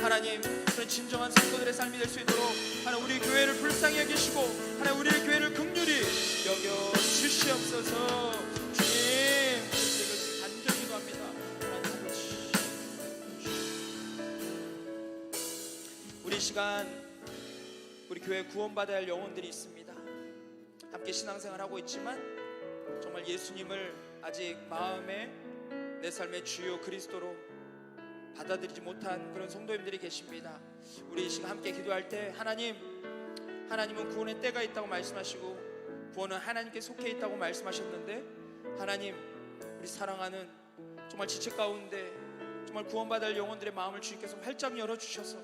하나님 그런 진정한 성도들의 삶이 될 수 있도록 하나님 우리 교회를 불쌍히 여기시고 하나님 우리 교회를 긍휼히 여겨 주시옵소서. 주님 이것을 간절히 기도합니다. 하나님 아버지 우리 시간 우리 교회 구원받아야 할 영혼들이 있습니다. 함께 신앙생활하고 있지만 정말 예수님을 아직 마음에 내 삶의 주요 그리스도로 받아들이지 못한 그런 성도님들이 계십니다. 우리 이 시간 함께 기도할 때 하나님은 구원의 때가 있다고 말씀하시고 구원은 하나님께 속해 있다고 말씀하셨는데 하나님 우리 사랑하는 정말 지체 가운데 정말 구원받을 영혼들의 마음을 주님께서 활짝 열어주셔서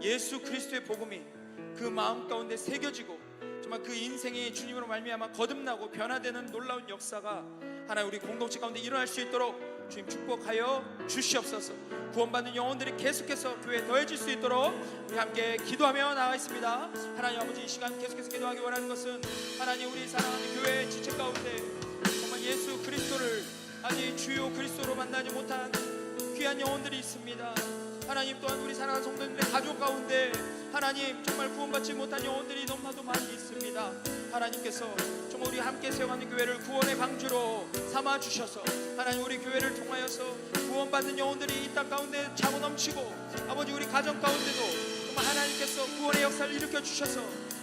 예수 그리스도의 복음이 그 마음 가운데 새겨지고 정말 그 인생이 주님으로 말미암아 거듭나고 변화되는 놀라운 역사가 하나님 우리 공동체 가운데 일어날 수 있도록 주님 축복하여 주시옵소서. 구원받는 영혼들이 계속해서 교회에 더해질 수 있도록 우리 함께 기도하며 나아가겠습니다. 하나님 아버지 이 시간 계속해서 기도하기 원하는 것은 하나님 우리 사랑하는 교회 지체 가운데 정말 예수 그리스도를 아직 주요 그리스도로 만나지 못한 귀한 영혼들이 있습니다. 하나님 또한 우리 사랑하는 성도님들의 가족 가운데 하나님 정말 구원받지 못한 영혼들이 너무나도 많이 있습니다. 하나님께서 정말 우리 함께 세워가는 교회를 구원의 방주로 삼아주셔서 하나님 우리 교회를 통하여서 구원받는 영혼들이 이 땅 가운데 차고 넘치고 아버지 우리 가정 가운데도 정말 하나님께서 구원의 역사를 일으켜 주셔서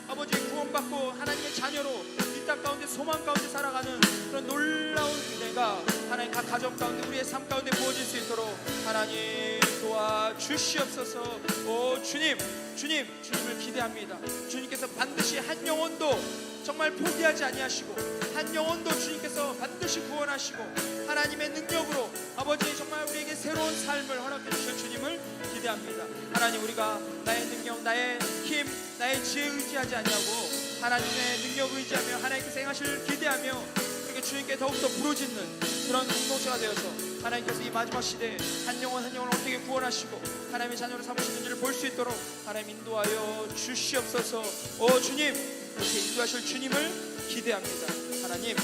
아버지 구원받고 하나님의 자녀로 이 땅 가운데 소망 가운데 살아가는 그런 놀라운 은혜가 하나님 각 가정 가운데 우리의 삶 가운데 부어질 수 있도록 하나님 도와주시옵소서. 오 주님을 기대합니다. 주님께서 반드시 한 영혼도 정말 포기하지 아니하시고 한 영혼도 주님께서 반드시 구원하시고 하나님의 능력으로 아버지 정말 우리에게 새로운 삶을 허락해 주실 주님을 기대합니다. 하나님 우리가 나의 능력 나의 힘 나의 지혜 의지하지 아니하고 하나님의 능력 의지하며 하나님께서 행하실 기대하며 그렇게 주님께 더욱더 부르짖는 그런 공동체가 되어서 하나님께서 이 마지막 시대에 한 영혼을 어떻게 구원하시고 하나님의 자녀로 삼으시는지를 볼 수 있도록 하나님 인도하여 주시옵소서. 오 주님 그렇게 인도하실 주님을 기대합니다. 하나님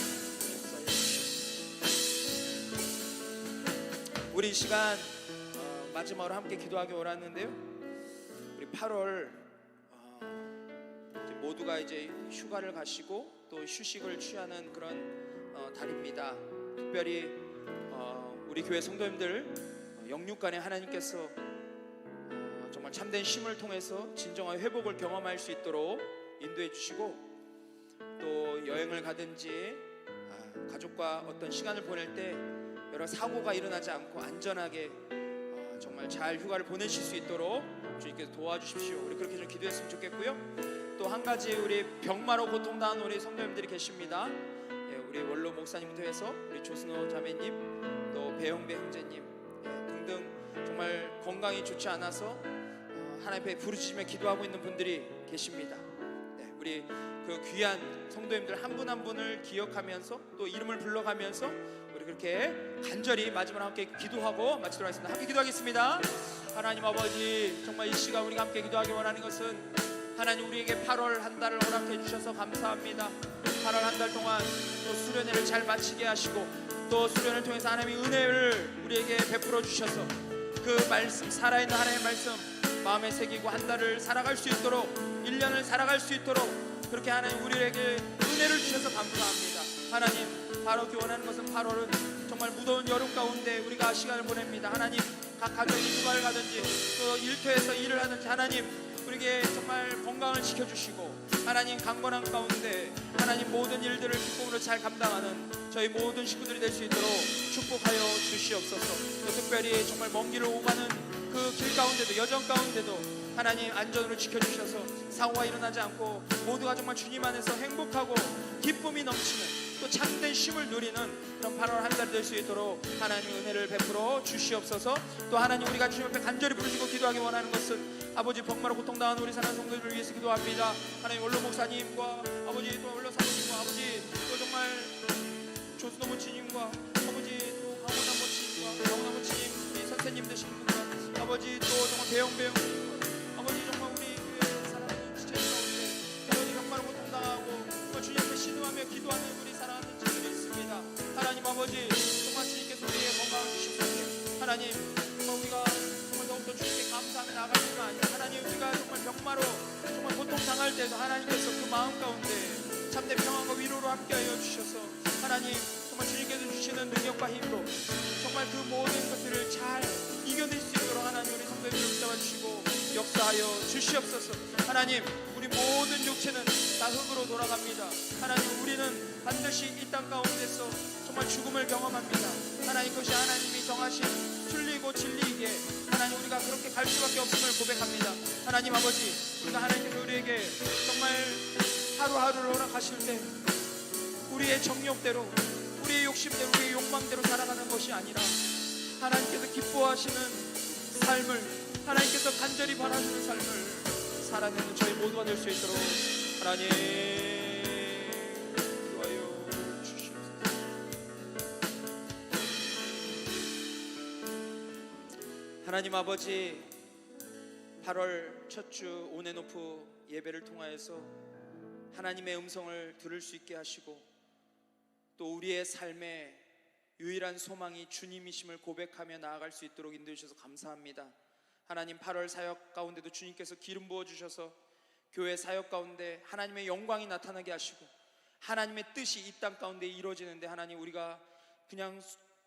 우리 이 시간 마지막으로 함께 기도하기 원하는데요. 우리 8월 모두가 이제 휴가를 가시고 또 휴식을 취하는 그런 달입니다. 특별히 우리 교회 성도님들 영육간에 하나님께서 정말 참된 쉼을 통해서 진정한 회복을 경험할 수 있도록 인도해 주시고 또 여행을 가든지 가족과 어떤 시간을 보낼 때 여러 사고가 일어나지 않고 안전하게 정말 잘 휴가를 보내실 수 있도록 주님께서 도와주십시오. 우리 그렇게 좀 기도했으면 좋겠고요. 또 한 가지 우리 병마로 고통당한 우리 성도님들이 계십니다. 우리 원로 목사님부터 해서 우리 조순호 자매님 또 배영배 형제님 등등 정말 건강이 좋지 않아서 하나님 앞에 부르짖으며 기도하고 있는 분들이 계십니다. 우리 그 귀한 성도님들 한 분 한 분을 기억하면서 또 이름을 불러가면서 우리 그렇게 간절히 마지막으로 함께 기도하고 마치도록 하겠습니다. 함께 기도하겠습니다. 하나님 아버지, 정말 이 시간 우리가 함께 기도하기 원하는 것은 하나님 우리에게 8월 한 달을 허락해 주셔서 감사합니다. 8월 한 달 동안 또 수련회를 잘 마치게 하시고 또 수련을 통해서 하나님의 은혜를 우리에게 베풀어 주셔서 그 말씀, 살아있는 하나님의 말씀 마음에 새기고 한 달을 살아갈 수 있도록, 1년을 살아갈 수 있도록 그렇게 하나님 우리에게 은혜를 주셔서 감사합니다. 하나님, 바로 기원하는 것은 8월은 정말 무더운 여름 가운데 우리가 시간을 보냅니다. 하나님, 각 가정이 휴가를 가든지 또 일터에서 일을 하든지 하나님 우리에게 정말 건강을 지켜주시고 하나님 강건한 가운데 하나님 모든 일들을 기쁨으로 잘 감당하는 저희 모든 식구들이 될 수 있도록 축복하여 주시옵소서. 또 특별히 정말 먼 길을 오가는 그 길 가운데도, 여정 가운데도 하나님 안전으로 지켜주셔서 사고가 일어나지 않고 모두가 정말 주님 안에서 행복하고 기쁨이 넘치는 또 참된 쉼을 누리는 그런 8월 한 달 될 수 있도록 하나님 은혜를 베풀어 주시옵소서. 또 하나님 우리가 주님 앞에 간절히 부르시고 기도하기 원하는 것은 아버지 병마로 고통당하는 우리 사랑하는 성도들을 위해서 기도합니다. 하나님 원로 목사님과 아버지 또 원로 사모님과 아버지 또 정말 조수노 모치님과 아버지 또 강원남 모치님과 정남 모치님 우리 선생님 되신 분과 아버지 또 정말 배영 배영님과 아버지 정말 우리 교회 사랑하는 지체들 가운데 아버지 병마로 고통당하고 주님 앞에 신음하며 기도하는 우리 사랑하는 지체들이 있습니다. 하나님 아버지 정말 주님께서 우리의 건강을 주시옵소서. 하나님 정말 우리가 정말 더욱더 주님께 감사하며 나아갈 뿐만 아니라 하나님 우리가 정말 병마로 정말 고통당할 때도 하나님께서 그 마음 가운데 참된 평안과 위로로 함께하여 주셔서 하나님 정말 주님께서 주시는 능력과 힘으로 정말 그 모든 것들을 잘 이겨낼 수 있도록 하나님 우리 성도님을 붙잡아 주시고 역사하여 주시옵소서. 하나님 우리 모든 육체는 다 흙으로 돌아갑니다. 하나님 우리는 반드시 이 땅 가운데서 정말 죽음을 경험합니다. 하나님 그것이 하나님이 정하신 순리고 진리이기에 하나님 우리가 그렇게 갈 수밖에 없음을 고백합니다. 하나님 아버지 우리가 하나님께서 우리에게 정말 하루하루를 허락하실 때 우리의 정욕대로 우리의 욕심대로 우리의 욕망대로 살아가는 것이 아니라 하나님께서 기뻐하시는 삶을 하나님께서 간절히 바라시는 삶을 살아내는 저희 모두가 될 수 있도록 하나님 기도하여 주시옵소서. 하나님 아버지 8월 첫 주 온앤오프 예배를 통하여서 하나님의 음성을 들을 수 있게 하시고 또 우리의 삶에 유일한 소망이 주님이심을 고백하며 나아갈 수 있도록 인도해 주셔서 감사합니다. 하나님 8월 사역 가운데도 주님께서 기름 부어 주셔서 교회 사역 가운데 하나님의 영광이 나타나게 하시고 하나님의 뜻이 이 땅 가운데 이루어지는데 하나님 우리가 그냥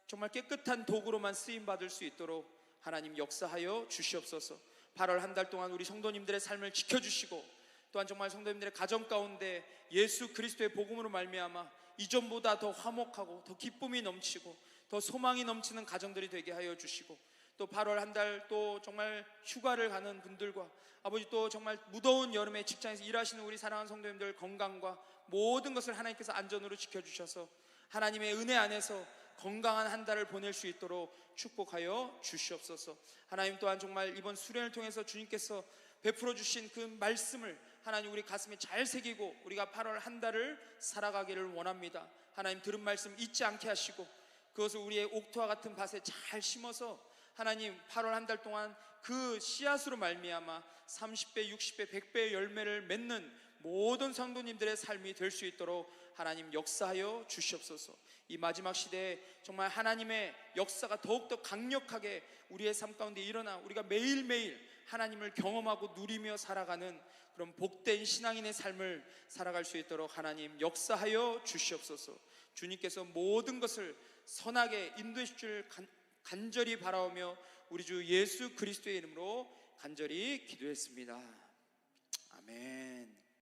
정말 깨끗한 도구로만 쓰임 받을 수 있도록 하나님 역사하여 주시옵소서. 8월 한 달 동안 우리 성도님들의 삶을 지켜주시고 또한 정말 성도님들의 가정 가운데 예수 그리스도의 복음으로 말미암아 이전보다 더 화목하고 더 기쁨이 넘치고 더 소망이 넘치는 가정들이 되게 하여 주시고 또 8월 한 달 또 정말 휴가를 가는 분들과 아버지 또 정말 무더운 여름에 직장에서 일하시는 우리 사랑하는 성도님들 건강과 모든 것을 하나님께서 안전으로 지켜주셔서 하나님의 은혜 안에서 건강한 한 달을 보낼 수 있도록 축복하여 주시옵소서. 하나님 또한 정말 이번 수련을 통해서 주님께서 베풀어 주신 그 말씀을 하나님 우리 가슴에 잘 새기고 우리가 8월 한 달을 살아가기를 원합니다. 하나님 들은 말씀 잊지 않게 하시고 그것을 우리의 옥토와 같은 밭에 잘 심어서 하나님 8월 한 달 동안 그 씨앗으로 말미암아 30배, 60배, 100배의 열매를 맺는 모든 성도님들의 삶이 될 수 있도록 하나님 역사하여 주시옵소서. 이 마지막 시대에 정말 하나님의 역사가 더욱더 강력하게 우리의 삶 가운데 일어나 우리가 매일매일 하나님을 경험하고 누리며 살아가는 그런 복된 신앙인의 삶을 살아갈 수 있도록 하나님 역사하여 주시옵소서. 주님께서 모든 것을 선하게 인도해 주실 간절히 바라오며 우리 주 예수 그리스도의 이름으로 간절히 기도했습니다. 아멘.